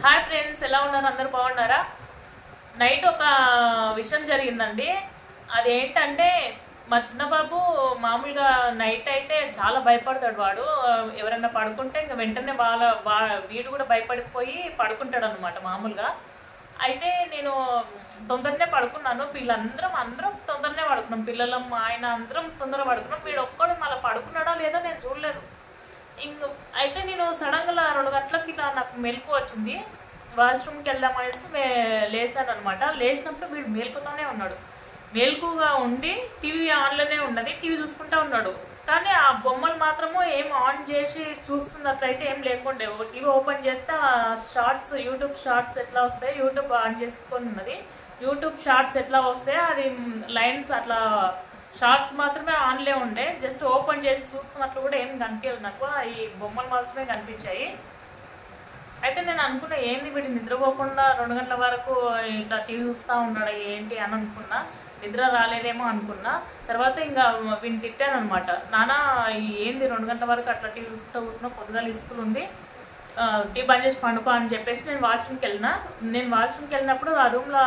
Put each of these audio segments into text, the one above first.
Hi friends, ఎలా ఉన్నారు? అందరూ బాగున్నారా? నైట్ ఒక విషయం జరిగిందండి. అదేంటంటే మా చిన్న బాబు మామూలుగా నైట్ అయితే చాలా భయపడతాడు. వాడు ఎవరైనా పడుకుంటే ఇంకా వెంటనే వీడు కూడా భయపడిపోయి పడుకుంటాడు అనమాట మామూలుగా. అయితే నేను తొందరనే పడుకున్నాను. అందరం తొందరనే పడుకున్నాం. పిల్లలం, ఆయన అందరం తొందరగా పడుకున్నాం. వీడు ఒక్కడు మళ్ళీ పడుకున్నాడా లేదా నేను చూడలేదు. అయితే నేను సడన్గా 2 గంటలకి ఇలా నాకు మెలకు వచ్చింది. వాష్రూమ్కి వెళ్దామనేసి లేసాను అనమాట. లేచినప్పుడు వీడు మేలుకుతూనే ఉన్నాడు. మేలుకుగా ఉండి టీవీ ఆన్లోనే ఉన్నది, టీవీ చూసుకుంటా ఉన్నాడు. కానీ ఆ బొమ్మలు మాత్రము ఏం ఆన్ చేసి చూస్తున్నట్లయితే ఏం లేకుండే. టీవీ ఓపెన్ చేస్తే ఆ షార్ట్స్, యూట్యూబ్ షార్ట్స్ ఎట్లా వస్తాయి, యూట్యూబ్ ఆన్ చేసుకొని ఉన్నది. యూట్యూబ్ షార్ట్స్ ఎట్లా వస్తాయి అది లైన్స్ అట్లా షార్ట్స్ మాత్రమే ఆన్లే ఉండే. జస్ట్ ఓపెన్ చేసి చూస్తున్నట్లు కూడా ఏం కనిపించలేదు నాకు. ఈ బొమ్మలు మాత్రమే కనిపించాయి. అయితే నేను అనుకున్నా, ఏంది వీడు నిద్రపోకుండా 2 గంటల వరకు ఇట్లా టీవీ చూస్తూ ఉన్నాడు ఏంటి అని అనుకున్నా. నిద్ర రాలేదేమో అనుకున్నా. తర్వాత ఇంకా వీడిని తిట్టాను అనమాట. నాన్న ఏంది 2 గంటల వరకు అట్లా టీవీ చూసుకుంటూ కూర్చున్నా, పొద్దుగాల స్కూల్ ఉంది, టీవీ బంద్ చేసి పండుకో అని చెప్పేసి నేను వాష్రూమ్కి వెళ్ళినప్పుడు ఆ రూమ్లో,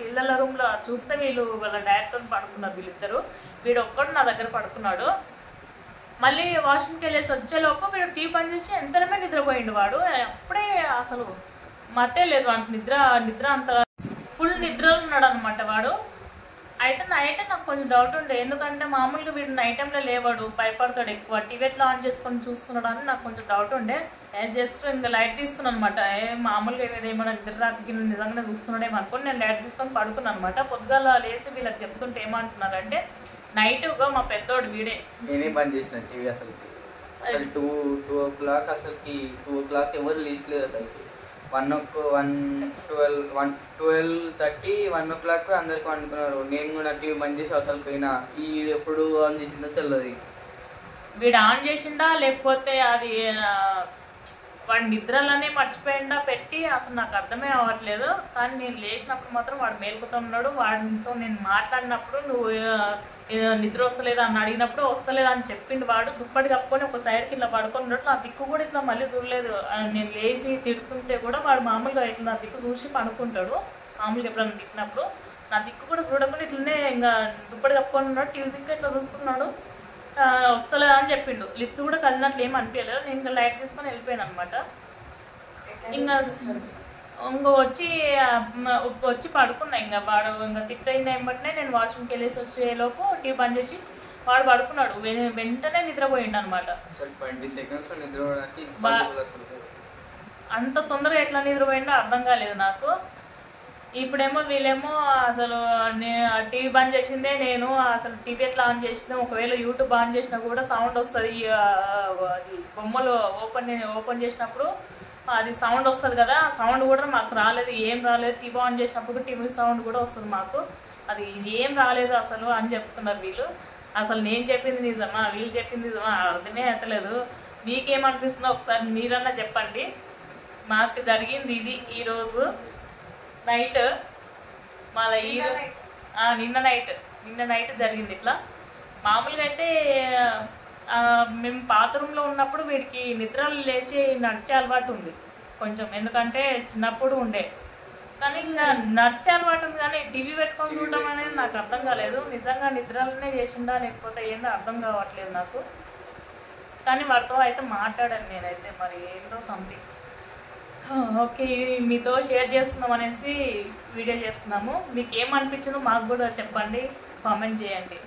పిల్లల రూమ్లో చూస్తే వాళ్ళ డాడీతో పడుకున్నారు వీళ్ళిద్దరు. వీడు ఒక్కడు నా దగ్గర పడుకున్నాడు. మళ్ళీ వాష్రూమ్కి వెళ్ళేసి వచ్చేలోపు వీడు టీవీ బంద్ చేసి ఎంతనమే నిద్రపోయిండు. వాడు అప్పుడే అసలు మతే లేదు, నిద్ర అంత ఫుల్ నిద్రలో ఉన్నాడు అనమాట వాడు. అయితే నైట్ నాకు కొంచెం డౌట్ ఉండే, ఎందుకంటే మామూలుగా వీడు నైట్ టైంలో లేవాడు, భయపడతాడు ఎక్కువ, టీవీ ఎట్లా ఆన్ చేసుకొని చూస్తున్నాడు అని నాకు కొంచెం డౌట్ ఉండే. జస్ట్ ఇంకా లైట్ తీసుకున్నాను అనమాట. మామూలుగా ఏమైనా నిద్ర రాకి నిజంగానే చూస్తున్నాడేమో అనుకోని నేను లైట్ తీసుకొని పడుకున్నాను అనమాట. పొద్దుగాల లేసి వీళ్ళకి చెప్తుంటే ఏమంటున్నారంటే, నైట్గా మా పెద్దోడు వీడే నేనే బంద్ చేసిన టీవీ. అసలు 2 o'clock అసలుకి 2 o'clock ఎవరు లేచలేదు. అసలుకి 12:30 1 o'clock అందరికి వండుకున్నారు. నేను కూడా టీవీ బంద్ చేసి అవతలకి పోయినా. ఈ ఎప్పుడు ఆన్ చేసిందో తెలియదు. వీడు ఆన్ చేసిండా లేకపోతే అది వాడి నిద్రలనే మర్చిపోయిండా పెట్టి, అసలు నాకు అర్థమే అవ్వట్లేదు. కానీ నేను లేచినప్పుడు మాత్రం వాడు మేలుకుతూ ఉన్నాడు. వాడితో నేను మాట్లాడినప్పుడు నువ్వు నిద్ర వస్తలేదా అని అడిగినప్పుడు వస్తలేదా అని చెప్పిండు. వాడు దుప్పటి కప్పుకొని ఒక సైడ్కి ఇట్లా పడుకొని ఉన్నట్టు, నా దిక్కు కూడా ఇట్లా మళ్ళీ చూడలేదు. నేను లేచి తిడుతుంటే కూడా వాడు మామూలుగా ఇట్లా నా దిక్కు చూసి పడుకుంటాడు. మామూలుగా ఎప్పుడన్నా తిట్టినప్పుడు నా దిక్కు కూడా చూడకుండా ఇట్లనే ఇంకా దుప్పటి కప్పుకొని ఉన్నాడు. టీవీ దిక్కు ఇట్లా చూసుకున్నాడు. వస్తలేదా అని చెప్పిండు. లిప్స్ కూడా కలిగినట్లు ఏం అనిపించలేదు. నేను ఇంకా లైట్ తీసుకొని వెళ్ళిపోయాను అనమాట. ఇంకా వచ్చి పడుకున్నా. ఇంకా వాడు ఇంకా తిట్టయింది ఏమంటే నేను వాష్రూమ్కి వెళ్ళేసి వచ్చేలోపు టీవీ బంద్ చేసి వాడు పడుకున్నాడు. వెంటనే నిద్రపోయిండు అనమాట. అంత తొందరగా ఎట్లా నిద్రపోయిండో అర్థం కాలేదు నాకు. ఇప్పుడేమో వీళ్ళేమో అసలు టీవీ బంద్ చేసిందే నేను, అసలు టీవీ ఎట్లా ఆన్ చేసినా, ఒకవేళ యూట్యూబ్ ఆన్ చేసినా కూడా సౌండ్ వస్తుంది. అది బొమ్మలు ఓపెన్ చేసినప్పుడు అది సౌండ్ వస్తుంది కదా, ఆ సౌండ్ కూడా మాకు రాలేదు, ఏం రాలేదు. టీవీ ఆన్ చేసినప్పుడు టీవీ సౌండ్ కూడా వస్తుంది మాకు, అది ఏం రాలేదు అసలు అని చెప్తున్నారు వీళ్ళు. అసలు నేను చెప్పింది నిజమా, వీళ్ళు చెప్పింది నిజమా అర్థమే అవుతలేదు. మీకేమనిపిస్తుందో ఒకసారి మీరన్నా చెప్పండి. మాకు జరిగింది ఇది ఈరోజు నైట్. మళ్ళీ నిన్న నైట్ జరిగింది ఇట్లా. మామూలుగా అయితే మేము పాత రూమ్లో ఉన్నప్పుడు వీడికి నిద్రలు లేచి నడిచే అలవాటు ఉంది కొంచెం, ఎందుకంటే చిన్నప్పుడు ఉండే. కానీ ఇంకా నడిచే అలవాటు ఉంది, కానీ టీవీ పెట్టుకొని చూడడం అనేది నాకు అర్థం కాలేదు. నిజంగా నిద్రలనే చేసిండా లేకపోతే ఏందో అర్థం కావట్లేదు నాకు. కానీ వాడితో అయితే మాట్లాడాను నేనైతే, మరి ఏందో సంథింగ్. ఓకే, మీతో షేర్ చేసుకుందాం అనేసి వీడియో చేస్తున్నాము. మీకు ఏమనిపించిందో మాకు కూడా చెప్పండి, కామెంట్ చేయండి.